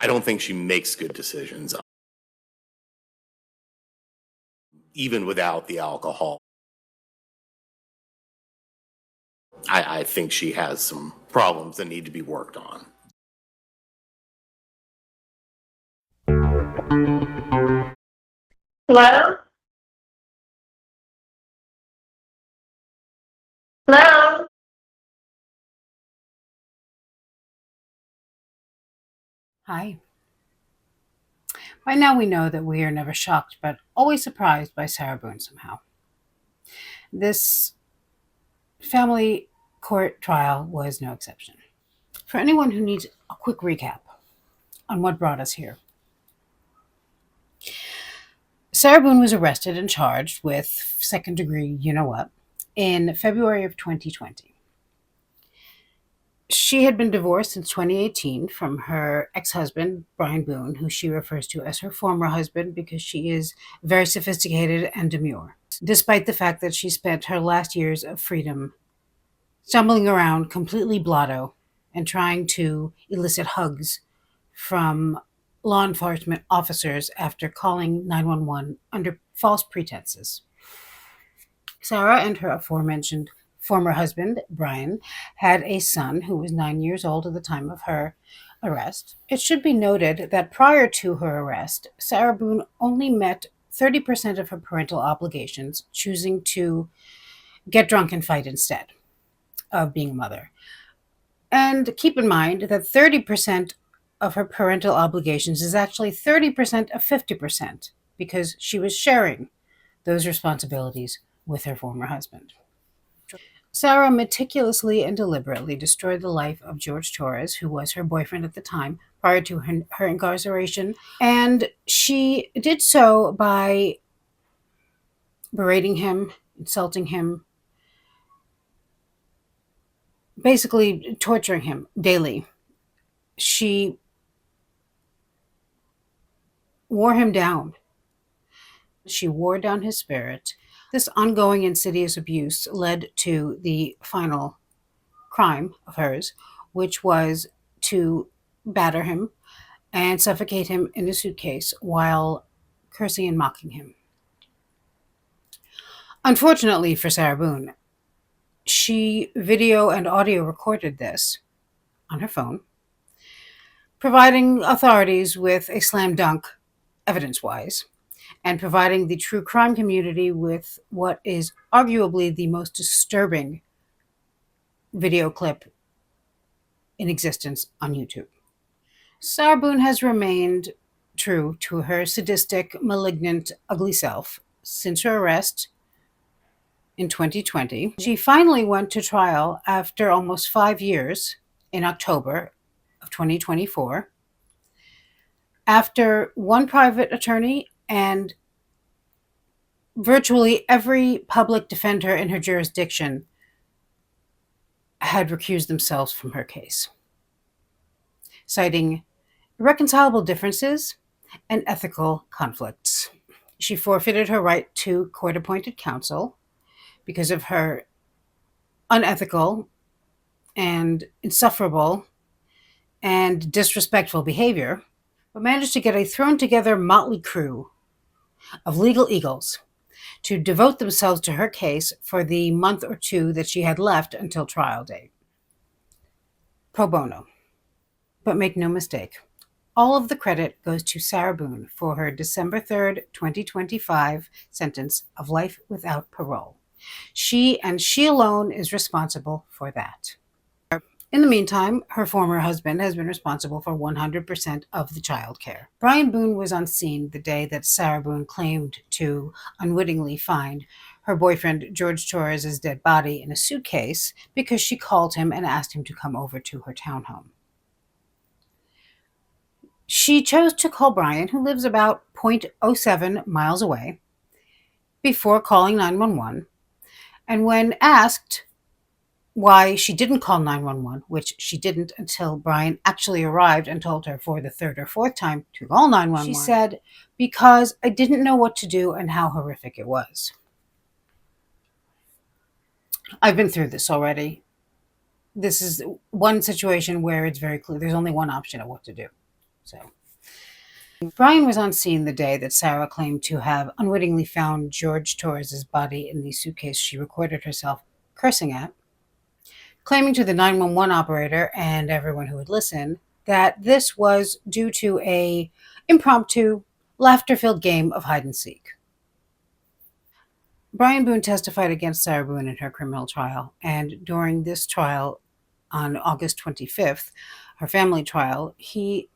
I don't think she makes good decisions, even without the alcohol. I think she has some problems that need to be worked on. Hello? Hello? Hi. By now we know that we are never shocked, but always surprised by Sarah Boone somehow. This family court trial was no exception. For anyone who needs a quick recap on what brought us here, Sarah Boone was arrested and charged with second degree you-know-what in February of 2020. She had been divorced since 2018 from her ex-husband, Brian Boone, who she refers to as her former husband because she is very sophisticated and demure, despite the fact that she spent her last years of freedom stumbling around completely blotto and trying to elicit hugs from law enforcement officers after calling 911 under false pretenses. Sarah and her aforementioned former husband, Brian, had a son who was 9 years old at the time of her arrest. It should be noted that prior to her arrest, Sarah Boone only met 30% of her parental obligations, choosing to get drunk and fight instead of being a mother. And keep in mind that 30% of her parental obligations is actually 30% of 50% because she was sharing those responsibilities with her former husband. Sarah meticulously and deliberately destroyed the life of George Torres, who was her boyfriend at the time prior to her incarceration, and she did so by berating him, insulting him, basically torturing him daily. She wore him down. She wore down his spirit. This ongoing insidious abuse led to the final crime of hers, which was to batter him and suffocate him in a suitcase while cursing and mocking him. Unfortunately for Sarah Boone, she video and audio recorded this on her phone, providing authorities with a slam dunk evidence-wise, and providing the true crime community with what is arguably the most disturbing video clip in existence on YouTube. Sarah Boone has remained true to her sadistic, malignant, ugly self since her arrest in 2020. She finally went to trial after almost 5 years in October of 2024, after one private attorney and virtually every public defender in her jurisdiction had recused themselves from her case, citing irreconcilable differences and ethical conflicts. She forfeited her right to court-appointed counsel because of her unethical and insufferable and disrespectful behavior, but managed to get a thrown-together motley crew of legal eagles to devote themselves to her case for the month or two that she had left until trial date. Pro bono. But make no mistake, all of the credit goes to Sarah Boone for her December 3rd, 2025 sentence of life without parole. She and she alone is responsible for that. In the meantime, her former husband has been responsible for 100% of the child care. Brian Boone was on scene the day that Sarah Boone claimed to unwittingly find her boyfriend George Torres' dead body in a suitcase because she called him and asked him to come over to her townhome. She chose to call Brian, who lives about 0.07 miles away, before calling 911. And when asked why she didn't call 911, which she didn't until Brian actually arrived and told her for the third or fourth time to call 911, she said, "Because I didn't know what to do and how horrific it was." I've been through this already. This is one situation where it's very clear there's only one option of what to do. So Brian was on scene the day that Sarah claimed to have unwittingly found George Torres's body in the suitcase she recorded herself cursing at, claiming to the 911 operator and everyone who would listen that this was due to a impromptu, laughter-filled game of hide and seek. Brian Boone testified against Sarah Boone in her criminal trial, and during this trial on August 25th, her family trial, he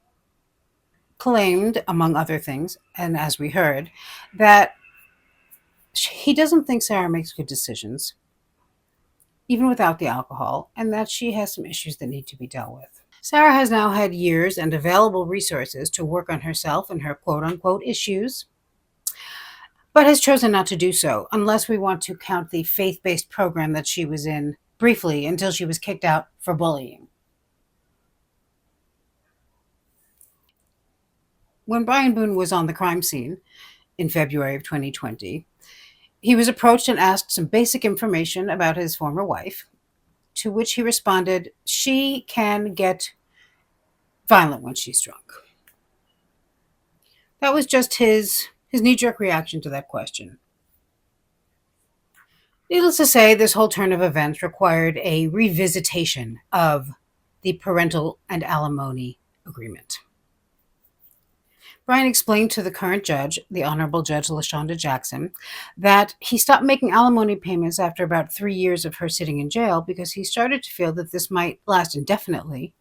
claimed, among other things, and as we heard, that he doesn't think Sarah makes good decisions, even without the alcohol, and that she has some issues that need to be dealt with. Sarah has now had years and available resources to work on herself and her quote-unquote issues, but has chosen not to do so, unless we want to count the faith-based program that she was in briefly until she was kicked out for bullying. When Brian Boone was on the crime scene in February of 2020, he was approached and asked some basic information about his former wife, to which he responded, "She can get violent when she's drunk." That was just his knee-jerk reaction to that question. Needless to say, this whole turn of events required a revisitation of the parental and alimony agreement. Brian explained to the current judge, the Honorable Judge LaShonda Jackson, that he stopped making alimony payments after about 3 years of her sitting in jail because he started to feel that this might last indefinitely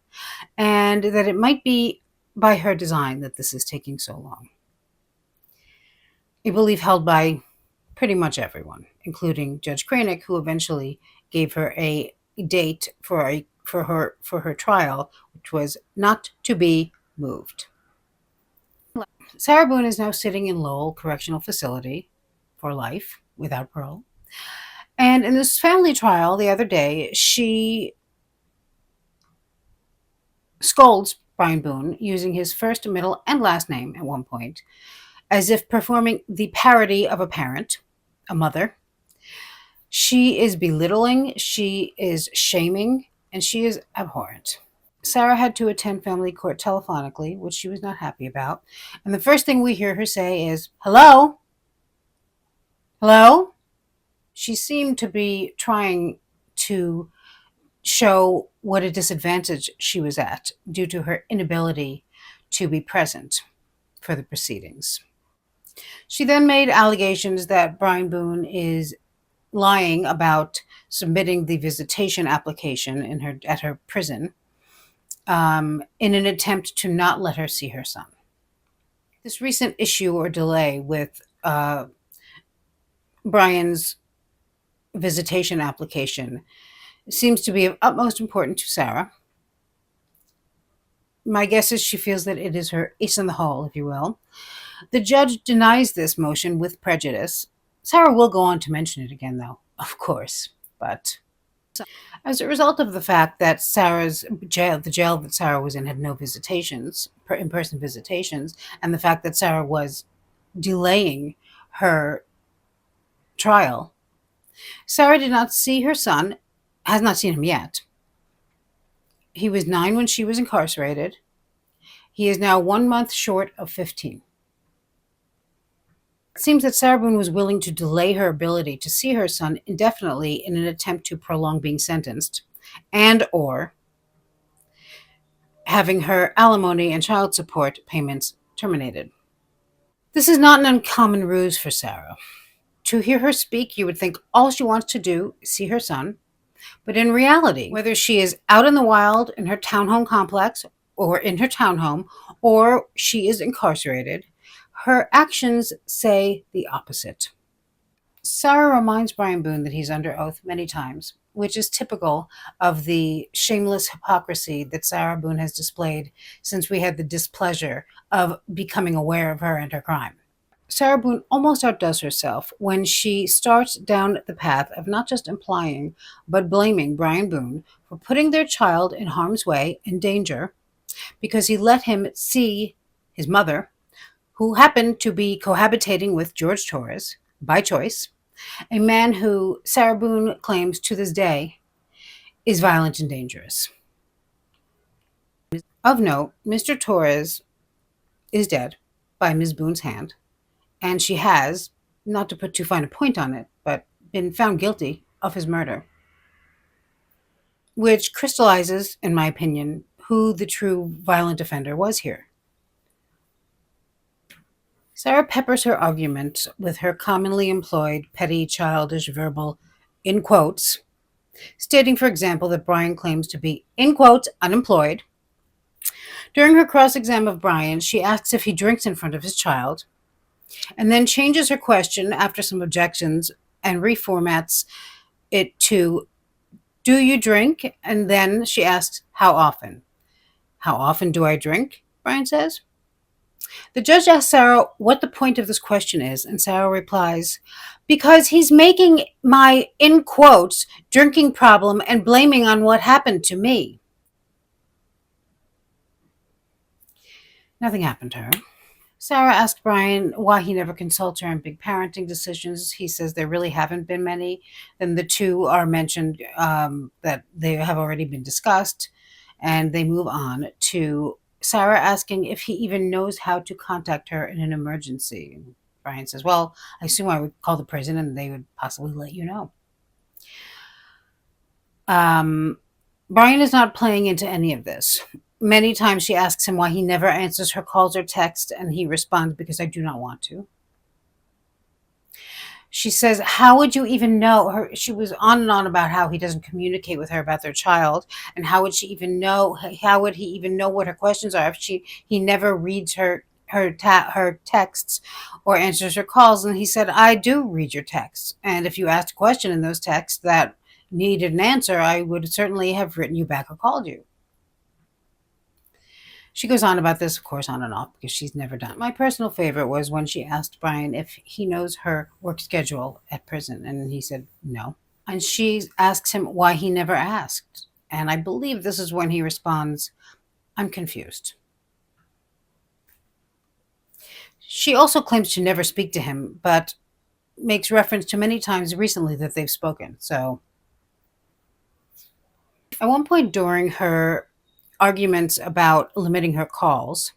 and that it might be by her design that this is taking so long. A belief held by pretty much everyone, including Judge Cranick, who eventually gave her a date for her trial, which was not to be moved. Sarah Boone is now sitting in Lowell Correctional Facility for life without parole. And in this family trial the other day, she scolds Brian Boone using his first, middle, and last name at one point, as if performing the parody of a parent, a mother. She is belittling, she is shaming, and she is abhorrent. Sarah had to attend family court telephonically, which she was not happy about. And the first thing we hear her say is, "Hello? Hello?" She seemed to be trying to show what a disadvantage she was at due to her inability to be present for the proceedings. She then made allegations that Brian Boone is lying about submitting the visitation application at her prison in an attempt to not let her see her son. This recent issue or delay with Brian's visitation application seems to be of utmost importance to Sarah. My guess is she feels that it is her ace in the hole, if you will. The judge denies this motion with prejudice. Sarah will go on to mention it again, though, of course, but as a result of the fact that the jail that Sarah was in had no visitations, in-person visitations, and the fact that Sarah was delaying her trial, Sarah did not see her son, has not seen him yet. He was 9 when she was incarcerated. He is now 1 month short of 15. It seems that Sarah Boone was willing to delay her ability to see her son indefinitely in an attempt to prolong being sentenced and or having her alimony and child support payments terminated. This is not an uncommon ruse for Sarah. To hear her speak, you would think all she wants to do is see her son, but in reality, whether she is out in the wild in her townhome complex or in her townhome or she is incarcerated, her actions say the opposite. Sarah reminds Brian Boone that he's under oath many times, which is typical of the shameless hypocrisy that Sarah Boone has displayed since we had the displeasure of becoming aware of her and her crime. Sarah Boone almost outdoes herself when she starts down the path of not just implying, but blaming Brian Boone for putting their child in harm's way and danger because he let him see his mother, who happened to be cohabitating with George Torres by choice, a man who Sarah Boone claims to this day is violent and dangerous. Of note, Mr. Torres is dead by Ms. Boone's hand, and she has, not to put too fine a point on it, but been found guilty of his murder, which crystallizes, in my opinion, who the true violent offender was here. Sarah peppers her argument with her commonly employed petty, childish verbal, in quotes, stating, for example, that Brian claims to be, in quotes, unemployed. During her cross-exam of Brian, she asks if he drinks in front of his child, and then changes her question after some objections and reformats it to, do you drink? And then she asks, how often? How often do I drink? Brian says. The judge asks Sarah what the point of this question is, and Sarah replies, because he's making my, in quotes, drinking problem and blaming on what happened to me. Nothing happened to her. Sarah asked Brian why he never consults her on big parenting decisions. He says there really haven't been many. Then the two are mentioned that they have already been discussed, and they move on to Sarah asking if he even knows how to contact her in an emergency. Brian says, well, I assume I would call the prison and they would possibly let you know. Brian is not playing into any of this. Many times she asks him why he never answers her calls or texts, and he responds, because I do not want to. She says, how would you even know her? She was on and on about how he doesn't communicate with her about their child, and how would she even know? How would he even know what her questions are if he never reads her texts or answers her calls? And he said, I do read your texts, and if you asked a question in those texts that needed an answer, I would certainly have written you back or called you. She goes on about this, of course, on and off, because she's never done. My personal favorite was when she asked Brian if he knows her work schedule at prison, and he said no. And she asks him why he never asked. And I believe this is when he responds, I'm confused. She also claims to never speak to him, but makes reference to many times recently that they've spoken. So at one point during her arguments about limiting her calls,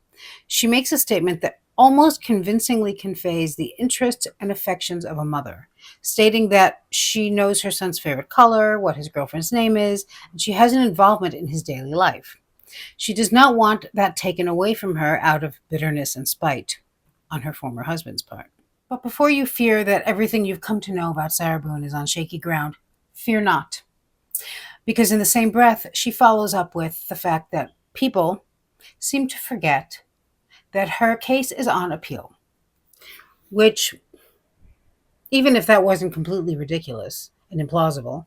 she makes a statement that almost convincingly conveys the interests and affections of a mother, stating that she knows her son's favorite color, what his girlfriend's name is, and she has an involvement in his daily life. She does not want that taken away from her out of bitterness and spite on her former husband's part. But before you fear that everything you've come to know about Sarah Boone is on shaky ground, fear not. Because in the same breath, she follows up with the fact that people seem to forget that her case is on appeal, which, even if that wasn't completely ridiculous and implausible,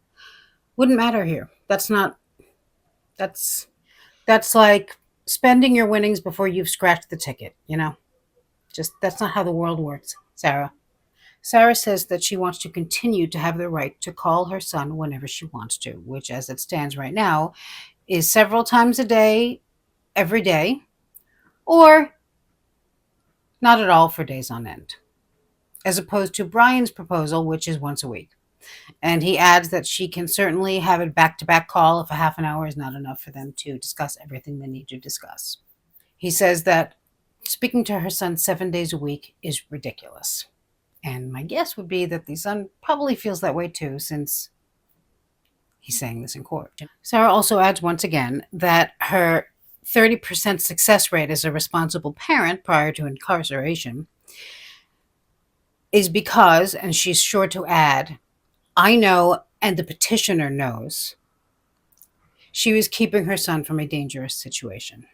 wouldn't matter here. That's like spending your winnings before you've scratched the ticket, Just, that's not how the world works, Sarah. Sarah says that she wants to continue to have the right to call her son whenever she wants to, which, as it stands right now, is several times a day, every day, or not at all for days on end, as opposed to Brian's proposal, which is once a week. And he adds that she can certainly have a back-to-back call if a half an hour is not enough for them to discuss everything they need to discuss. He says that speaking to her son 7 days a week is ridiculous. And my guess would be that the son probably feels that way too, since he's saying this in court. Sarah also adds once again that her 30% success rate as a responsible parent prior to incarceration is because, and she's sure to add, I know and the petitioner knows, she was keeping her son from a dangerous situation.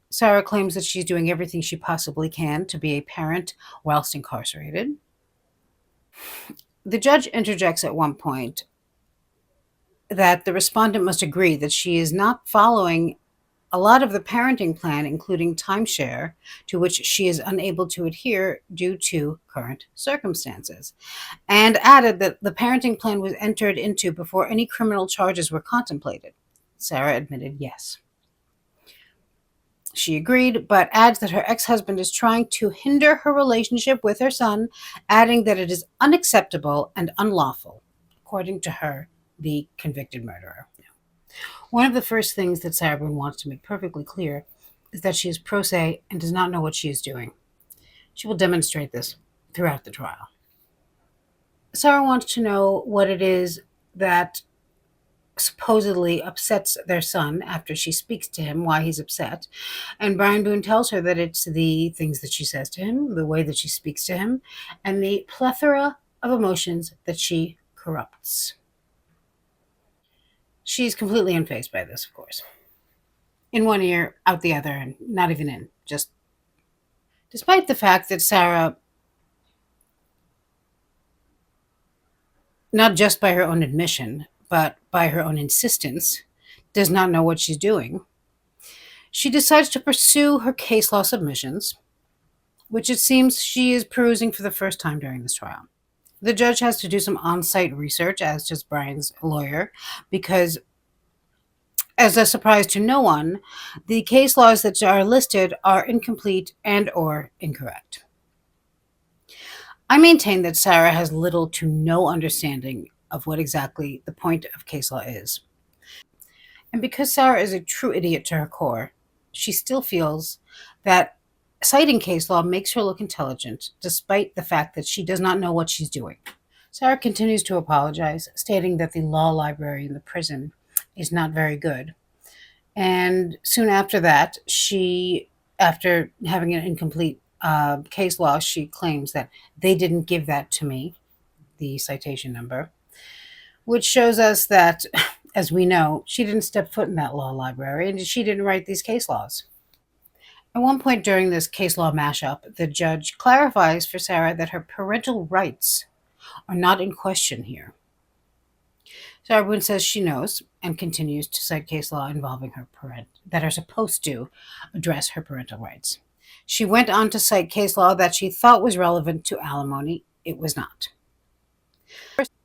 Sarah claims that she's doing everything she possibly can to be a parent whilst incarcerated. The judge interjects at one point that the respondent must agree that she is not following a lot of the parenting plan, including timeshare, to which she is unable to adhere due to current circumstances, and added that the parenting plan was entered into before any criminal charges were contemplated. Sarah admitted yes. She agreed, but adds that her ex-husband is trying to hinder her relationship with her son, adding that it is unacceptable and unlawful, according to her, the convicted murderer. One of the first things that Sarah Boone wants to make perfectly clear is that she is pro se and does not know what she is doing. She will demonstrate this throughout the trial. Sarah wants to know what it is that supposedly upsets their son after she speaks to him, why he's upset. And Brian Boone tells her that it's the things that she says to him, the way that she speaks to him, and the plethora of emotions that she corrupts. She's completely unfazed by this, of course. In one ear, out the other, and not even in. Just despite the fact that Sarah, not just by her own admission, but by her own insistence, does not know what she's doing, she decides to pursue her case law submissions, which it seems she is perusing for the first time during this trial. The judge has to do some on site research, as does Brian's lawyer, because, as a surprise to no one, the case laws that are listed are incomplete and/or incorrect. I maintain that Sarah has little to no understanding of what exactly the point of case law is. And because Sarah is a true idiot to her core, she still feels that citing case law makes her look intelligent, despite the fact that she does not know what she's doing. Sarah continues to apologize, stating that the law library in the prison is not very good. And soon after that, after having an incomplete case law, she claims that they didn't give that to me, the citation number, which shows us that, as we know, she didn't step foot in that law library and she didn't write these case laws. At one point during this case law mashup, the judge clarifies for Sarah that her parental rights are not in question here. Sarah Boone says she knows and continues to cite case law involving her parent that are supposed to address her parental rights. She went on to cite case law that she thought was relevant to alimony. It was not.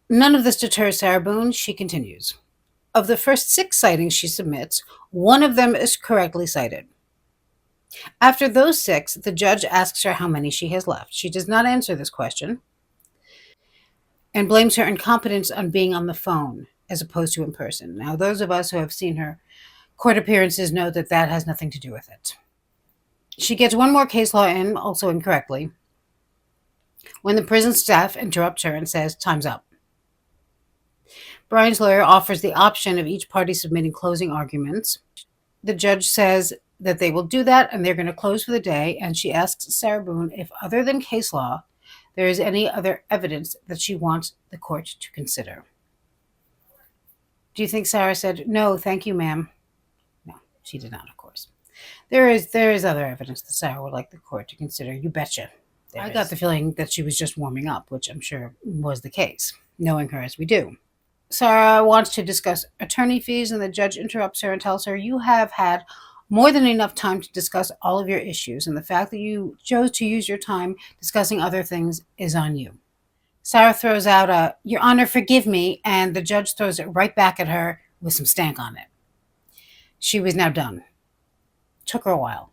None of this deters Sarah Boone. She continues. Of the first 6 citings she submits, one of them is correctly cited. After those 6, the judge asks her how many she has left. She does not answer this question and blames her incompetence on being on the phone as opposed to in person. Now, those of us who have seen her court appearances know that that has nothing to do with it. She gets one more case law in, also incorrectly, when the prison staff interrupts her and says, "Time's up." Brian's lawyer offers the option of each party submitting closing arguments. The judge says that they will do that and they're going to close for the day, and she asks Sarah Boone if, other than case law, there is any other evidence that she wants the court to consider. Do you think Sarah said, "No, thank you, ma'am"? No, she did not, of course. There is other evidence that Sarah would like the court to consider. You betcha. I got the feeling that she was just warming up, which I'm sure was the case, knowing her as we do. Sarah wants to discuss attorney fees, and the judge interrupts her and tells her, "You have had more than enough time to discuss all of your issues, and the fact that you chose to use your time discussing other things is on you." Sarah throws out a, "Your Honor, forgive me," and the judge throws it right back at her with some stank on it. She was now done. Took her a while,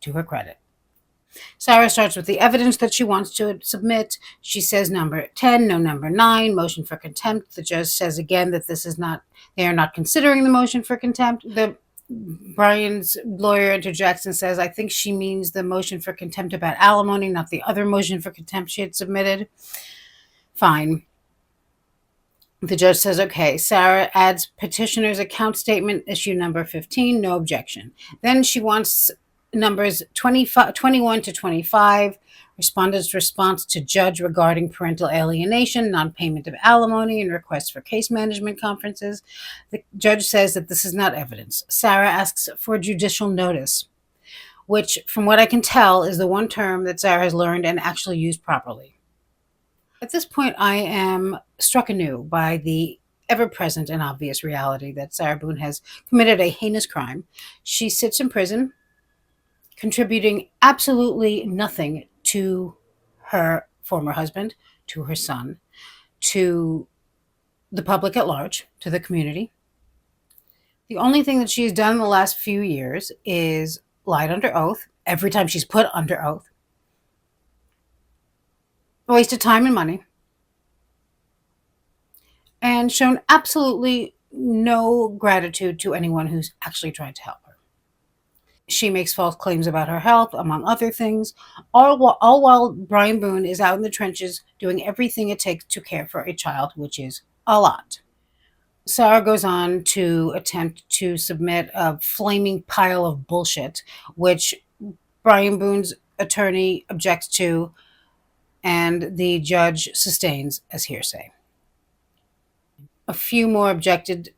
to her credit. Sarah starts with the evidence that she wants to submit. She says number 10, no number 9, motion for contempt. The judge says again that they are not considering the motion for contempt. Brian's lawyer interjects and says, "I think she means the motion for contempt about alimony, not the other motion for contempt she had submitted." Fine. The judge says, "Okay." Sarah adds petitioner's account statement, issue number 15, no objection. Then she wants numbers 21 to 25, respondent's response to judge regarding parental alienation, non-payment of alimony, and requests for case management conferences. The judge says that this is not evidence. Sarah asks for judicial notice, which, from what I can tell, is the one term that Sarah has learned and actually used properly. At this point, I am struck anew by the ever-present and obvious reality that Sarah Boone has committed a heinous crime. She sits in prison, contributing absolutely nothing to her former husband, to her son, to the public at large, to the community. The only thing that she has done in the last few years is lied under oath every time she's put under oath, wasted time and money, and shown absolutely no gratitude to anyone who's actually tried to help her. She makes false claims about her health, among other things, all while Brian Boone is out in the trenches doing everything it takes to care for a child, which is a lot. Sarah goes on to attempt to submit a flaming pile of bullshit, which Brian Boone's attorney objects to, and the judge sustains as hearsay. A few more objected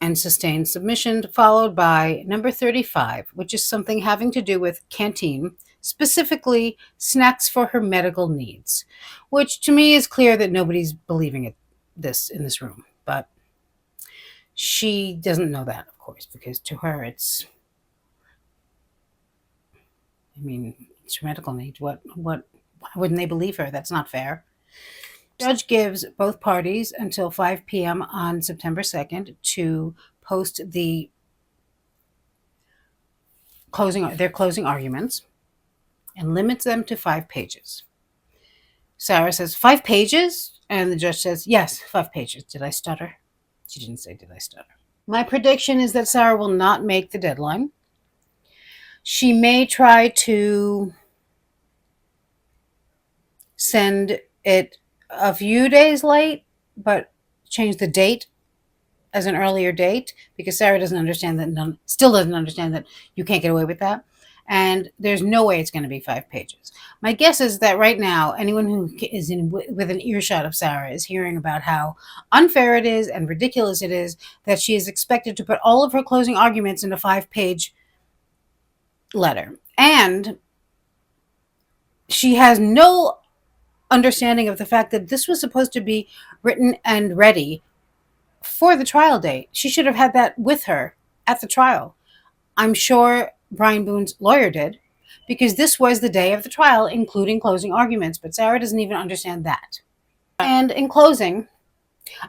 and sustained submission, followed by number 35, which is something having to do with canteen, specifically snacks for her medical needs, which to me is clear that nobody's believing it this in this room, but she doesn't know that, of course, because to her it's her medical needs. Why wouldn't they believe her? That's not fair. The judge gives both parties until 5 p.m. on September 2nd to post their closing arguments and limits them to 5 pages. Sarah says, 5 pages? And the judge says, yes, 5 pages. Did I stutter? She didn't say, did I stutter? My prediction is that Sarah will not make the deadline. She may try to send it a few days late, but change the date as an earlier date, because Sarah doesn't understand that, still doesn't understand that you can't get away with that. And there's no way it's going to be 5 pages. My guess is that right now, anyone who is with an earshot of Sarah is hearing about how unfair it is and ridiculous it is that she is expected to put all of her closing arguments in a 5-page letter. And she has no understanding of the fact that this was supposed to be written and ready for the trial date. She should have had that with her at the trial. I'm sure Brian Boone's lawyer did, because this was the day of the trial, including closing arguments, but Sarah doesn't even understand that. And in closing,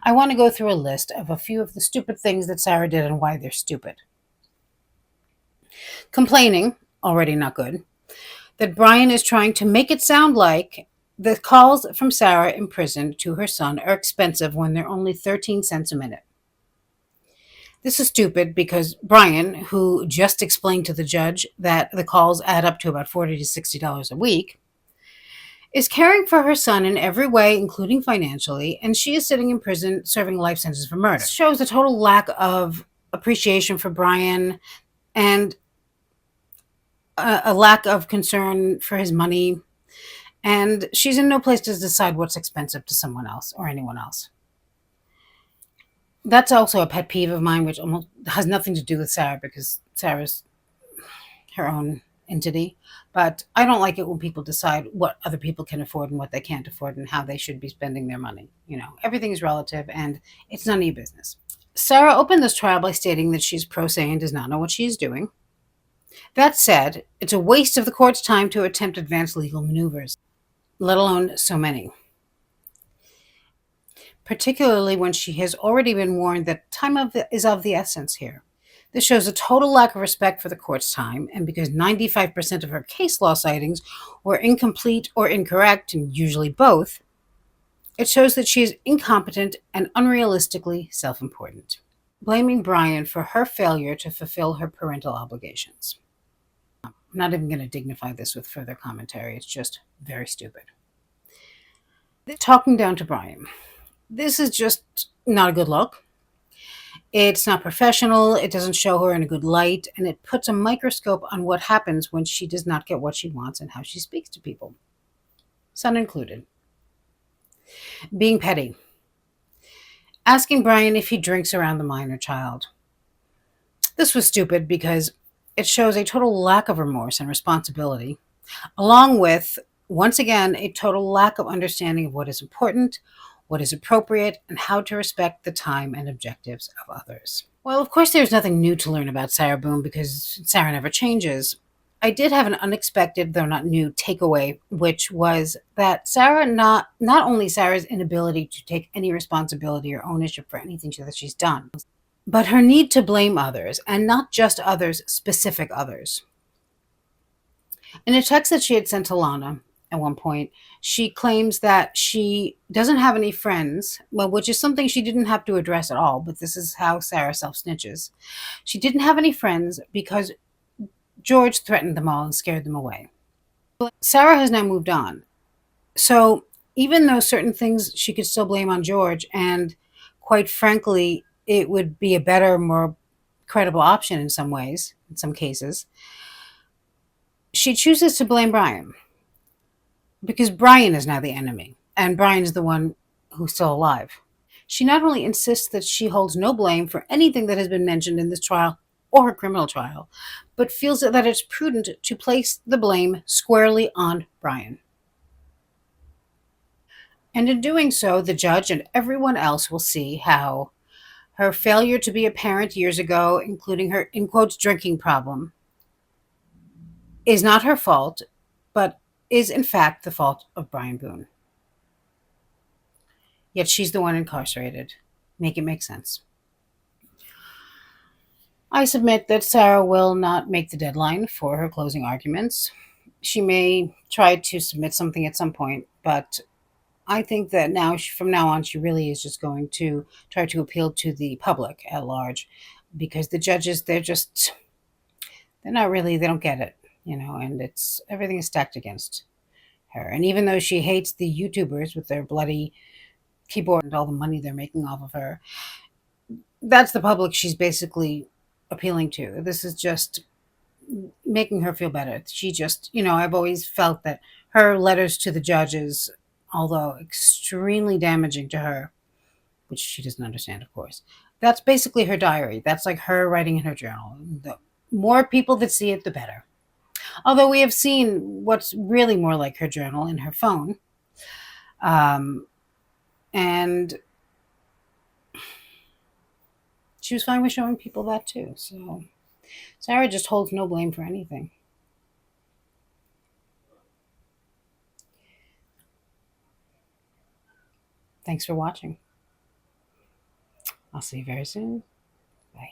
I want to go through a list of a few of the stupid things that Sarah did and why they're stupid. Complaining, already not good, that Brian is trying to make it sound like the calls from Sarah in prison to her son are expensive when they're only 13 cents a minute. This is stupid because Brian, who just explained to the judge that the calls add up to about $40 to $60 a week, is caring for her son in every way, including financially, and she is sitting in prison serving a life sentence for murder. This shows a total lack of appreciation for Brian and a lack of concern for his money. And she's in no place to decide what's expensive to someone else or anyone else. That's also a pet peeve of mine, which almost has nothing to do with Sarah, because Sarah's her own entity. But I don't like it when people decide what other people can afford and what they can't afford and how they should be spending their money. Everything is relative and it's none of your business. Sarah opened this trial by stating that she's pro se and does not know what she's doing. That said, it's a waste of the court's time to attempt advanced legal maneuvers, let alone so many. Particularly when she has already been warned that time is of the essence here. This shows a total lack of respect for the court's time, and because 95% of her case law citings were incomplete or incorrect, and usually both, it shows that she is incompetent and unrealistically self-important, blaming Brian for her failure to fulfill her parental obligations. I'm not even going to dignify this with further commentary. It's just very stupid. Talking down to Brian. This is just not a good look. It's not professional. It doesn't show her in a good light, and it puts a microscope on what happens when she does not get what she wants and how she speaks to people, son included. Being petty. Asking Brian if he drinks around the minor child. This was stupid because it shows a total lack of remorse and responsibility, along with, once again, a total lack of understanding of what is important, what is appropriate, and how to respect the time and objectives of others. Well, of course, there's nothing new to learn about Sarah Boone because Sarah never changes. I did have an unexpected, though not new, takeaway, which was that Sarah, not only Sarah's inability to take any responsibility or ownership for anything that she's done, but her need to blame others, and not just others, specific others. In a text that she had sent to Lana at one point, she claims that she doesn't have any friends, well, which is something she didn't have to address at all, but this is how Sarah self-snitches. She didn't have any friends because George threatened them all and scared them away. Sarah has now moved on. So even though certain things she could still blame on George, and quite frankly, it would be a better, more credible option in some ways, in some cases, she chooses to blame Brian because Brian is now the enemy, and Brian's the one who's still alive. She not only insists that she holds no blame for anything that has been mentioned in this trial or her criminal trial, but feels that it's prudent to place the blame squarely on Brian. And in doing so, the judge and everyone else will see how her failure to be a parent years ago, including her, in quotes, drinking problem, is not her fault, but is in fact the fault of Brian Boone. Yet she's the one incarcerated. Make it make sense. I submit that Sarah will not make the deadline for her closing arguments. She may try to submit something at some point, but I think that now, from now on, she really is just going to try to appeal to the public at large, because the judges, they're not really, they don't get it, and it's everything is stacked against her. And even though she hates the YouTubers with their bloody keyboard and all the money they're making off of her, that's the public she's basically appealing to. This is just making her feel better. She just, I've always felt that her letters to the judges, although extremely damaging to her, which she doesn't understand, of course, that's basically her diary. That's like her writing in her journal. The more people that see it, the better. Although we have seen what's really more like her journal in her phone. And she was fine with showing people that too. So Sarah just holds no blame for anything. Thanks for watching. I'll see you very soon. Bye.